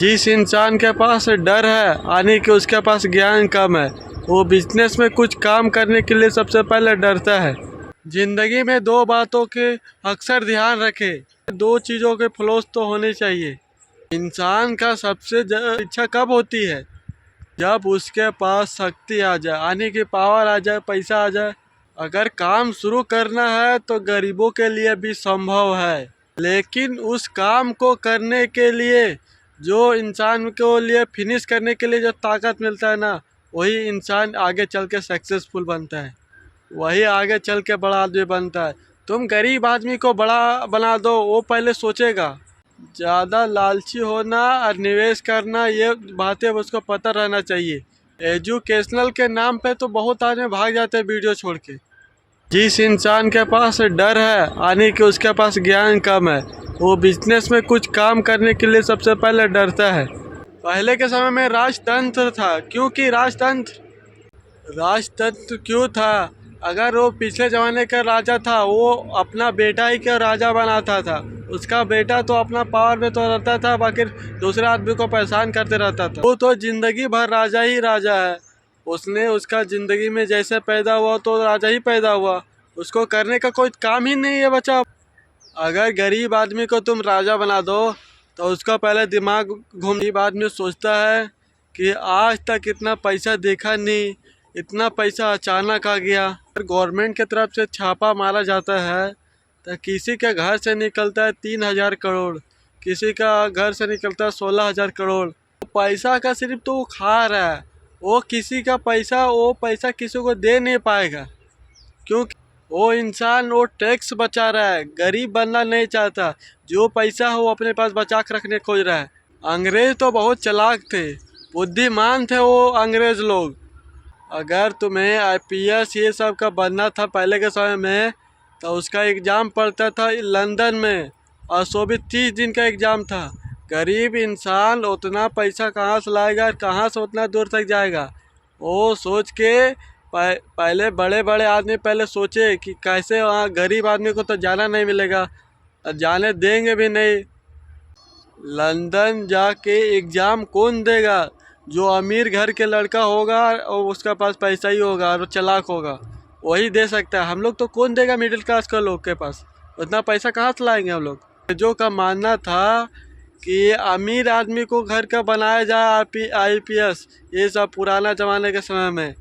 जिस इंसान के पास डर है यानी कि उसके पास ज्ञान कम है, वो बिजनेस में कुछ काम करने के लिए सबसे पहले डरता है। जिंदगी में दो बातों के अक्सर ध्यान रखें। दो चीज़ों के फ्लोस तो होने चाहिए। इंसान का सबसे इच्छा कब होती है? जब उसके पास शक्ति आ जाए यानी कि पावर आ जाए, पैसा आ जाए। अगर काम शुरू करना है तो गरीबों के लिए भी संभव है, लेकिन उस काम को करने के लिए जो इंसान को लिए फिनिश करने के लिए जो ताकत मिलता है ना, वही इंसान आगे चल के सक्सेसफुल बनता है, वही आगे चल के बड़ा आदमी बनता है। तुम गरीब आदमी को बड़ा बना दो, वो पहले सोचेगा। ज़्यादा लालची होना और निवेश करना, ये बातें उसको पता रहना चाहिए। एजुकेशनल के नाम पे तो बहुत आदमी भाग जाते हैं वीडियो छोड़ के। जिस इंसान के पास डर है यानी कि उसके पास ज्ञान कम है, वो बिजनेस में कुछ काम करने के लिए सबसे पहले डरता है। पहले के समय में राजतंत्र था, क्योंकि राजतंत्र क्यों था? अगर वो पिछले ज़माने का राजा था, वो अपना बेटा ही का राजा बनाता था। उसका बेटा तो अपना पावर में तो रहता था, बाकी दूसरे आदमी को परेशान करते रहता था। वो तो जिंदगी भर राजा ही राजा है। उसने उसका ज़िंदगी में जैसे पैदा हुआ तो राजा ही पैदा हुआ, उसको करने का कोई काम ही नहीं है बचा। अगर गरीब आदमी को तुम राजा बना दो तो उसका पहले दिमाग गरीब आदमी सोचता है कि आज तक इतना पैसा देखा नहीं, इतना पैसा अचानक आ गया। अगर गवर्नमेंट की तरफ से छापा मारा जाता है तो किसी के घर से निकलता है 3,000 करोड़, किसी का घर से निकलता है 16,000 करोड़। पैसा का सिर्फ तो वो खा रहा है, वो किसी का पैसा, वो पैसा किसी को दे नहीं पाएगा, क्योंकि वो इंसान वो टैक्स बचा रहा है, गरीब बनना नहीं चाहता। जो पैसा है वो अपने पास बचा कर रखने खोज रहा है। अंग्रेज तो बहुत चालाक थे, बुद्धिमान थे वो अंग्रेज लोग। अगर तुम्हें आईपीएस ये सब का बनना था पहले के समय में, तो उसका एग्ज़ाम पड़ता था लंदन में, और सो भी 30 दिन का एग्ज़ाम था। गरीब इंसान उतना पैसा कहाँ से लाएगा और कहाँ से उतना दूर तक जाएगा? वो सोच के पहले बड़े बड़े आदमी पहले सोचे कि कैसे वहाँ गरीब आदमी को तो जाना नहीं मिलेगा, जाने देंगे भी नहीं। लंदन जाके एग्ज़ाम कौन देगा? जो अमीर घर के लड़का होगा और उसका पास पैसा ही होगा और चालाक होगा, वही दे सकता है। हम लोग तो कौन देगा? मिडिल क्लास का लोग के पास उतना पैसा कहाँ से लाएंगे हम लोग? जो का मानना था कि अमीर आदमी को घर का बनाया जाए आईपीएस, ये सब पुराना ज़माने के समय में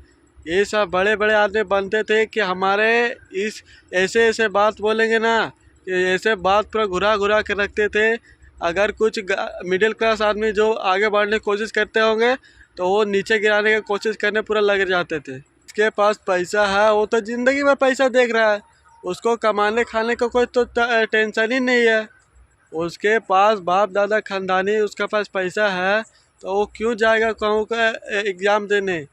ये सब बड़े बड़े आदमी बनते थे कि हमारे इस ऐसे ऐसे बात बोलेंगे ना, कि ऐसे बात पर घुरा घुरा के रखते थे। अगर कुछ मिडिल क्लास आदमी जो आगे बढ़ने की कोशिश करते होंगे तो वो नीचे गिराने की कोशिश करने पूरा लग जाते थे। इसके पास पैसा है, वो तो ज़िंदगी में पैसा देख रहा है, उसको कमाने खाने का कोई तो टेंशन ही नहीं है। उसके पास बाप दादा खानदानी, उसके पास पैसा है, तो वो क्यों जाएगा कहूँ का एग्ज़ाम देने?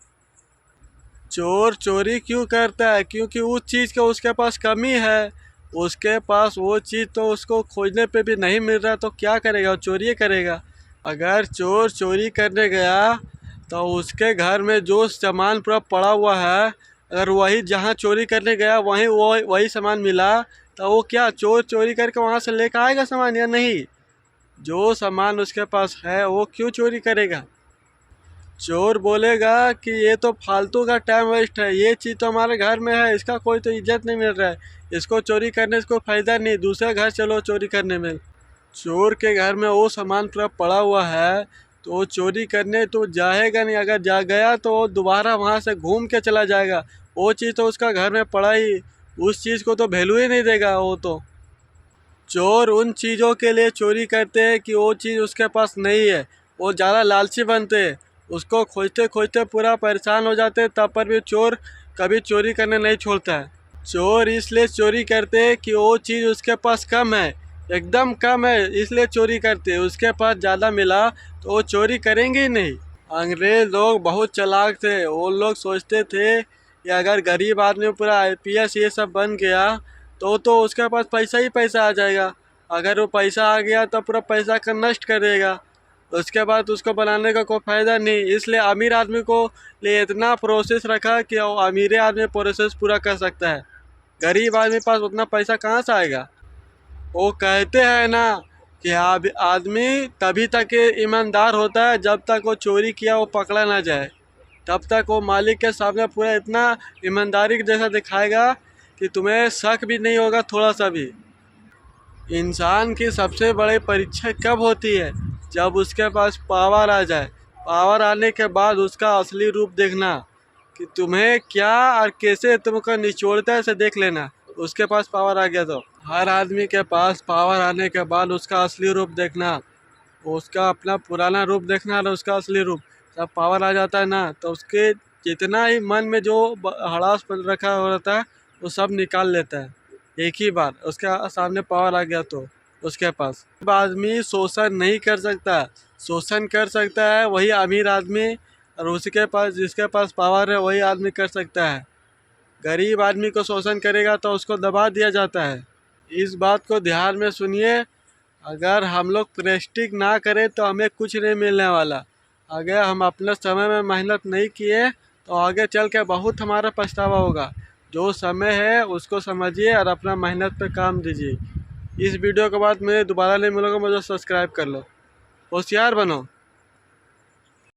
चोर चोरी क्यों करता है? क्योंकि उस चीज़ का उसके पास कमी है। उसके पास वो चीज़ तो उसको खोजने पे भी नहीं मिल रहा, तो क्या करेगा? वो चोरी करेगा। अगर चोर चोरी करने गया तो उसके घर में जो सामान पूरा पड़ा हुआ है, अगर वही जहाँ चोरी करने गया वहीं वही सामान मिला, तो वो क्या चोर चोरी करके वहाँ से लेकर आएगा सामान या नहीं? जो सामान उसके पास है वो क्यों चोरी करेगा? चोर बोलेगा कि ये तो फालतू का टाइम वेस्ट है, ये चीज़ तो हमारे घर में है, इसका कोई तो इज्जत नहीं मिल रहा है, इसको चोरी करने से कोई फ़ायदा नहीं, दूसरे घर चलो चोरी करने में। चोर के घर में वो सामान पूरा पड़ा हुआ है तो वो चोरी करने तो जाएगा नहीं। अगर जा गया तो वो दोबारा वहाँ से घूम के चला जाएगा। वो चीज़ तो उसका घर में पड़ा ही, उस चीज़ को तो वैल्यू ही नहीं देगा वो तो। चोर उन चीज़ों के लिए चोरी करते हैं कि वो चीज़ उसके पास नहीं है, वो ज़्यादा लालची बनते हैं, उसको खोजते खोजते पूरा परेशान हो जाते हैं, तब पर भी चोर कभी चोरी करने नहीं छोड़ता है। चोर इसलिए चोरी करते हैं कि वो चीज़ उसके पास कम है, एकदम कम है, इसलिए चोरी करते हैं। उसके पास ज़्यादा मिला तो वो चोरी करेंगे ही नहीं। अंग्रेज लोग बहुत चालाक थे, वो लोग सोचते थे कि अगर गरीब आदमी पूरा आईपीएस ये सब बन गया तो उसके पास पैसा ही पैसा आ जाएगा। अगर वो पैसा आ गया तो पूरा पैसा का नष्ट कर देगा, उसके बाद उसको बनाने का कोई फ़ायदा नहीं। इसलिए अमीर आदमी को लिए इतना प्रोसेस रखा कि वो अमीर आदमी प्रोसेस पूरा कर सकता है, गरीब आदमी पास उतना पैसा कहाँ से आएगा? वो कहते हैं ना कि आदमी तभी तक ईमानदार होता है जब तक वो चोरी किया वो पकड़ा ना जाए। तब तक वो मालिक के सामने पूरा इतना ईमानदारी जैसा दिखाएगा कि तुम्हें शक भी नहीं होगा थोड़ा सा भी। इंसान की सबसे बड़ी परीक्षा कब होती है? जब उसके पास पावर आ जाए। पावर आने के बाद उसका असली रूप देखना कि तुम्हें क्या और कैसे तुमको निचोड़ता है, इसे देख लेना। उसके पास पावर आ गया तो हर आदमी के पास पावर आने के बाद उसका असली रूप देखना, उसका अपना पुराना रूप देखना और उसका असली रूप। जब पावर आ जाता है ना तो उसके जितना ही मन में जो हड़ास बन रखा रहता है वो सब निकाल लेता है एक ही बार। उसके सामने पावर आ गया तो उसके पास अब आदमी शोषण नहीं कर सकता। शोषण कर सकता है वही अमीर आदमी, और उसके पास जिसके पास पावर है वही आदमी कर सकता है। गरीब आदमी को शोषण करेगा तो उसको दबा दिया जाता है। इस बात को ध्यान में सुनिए। अगर हम लोग प्रेस्टिक ना करें तो हमें कुछ नहीं मिलने वाला। अगर हम अपने समय में मेहनत नहीं किए तो आगे चल के बहुत हमारा पछतावा होगा। जो समय है उसको समझिए और अपना मेहनत पे काम दीजिए। इस वीडियो के बाद मैं दोबारा नहीं मिलूँगा, मुझे सब्सक्राइब कर लो। होशियार बनो।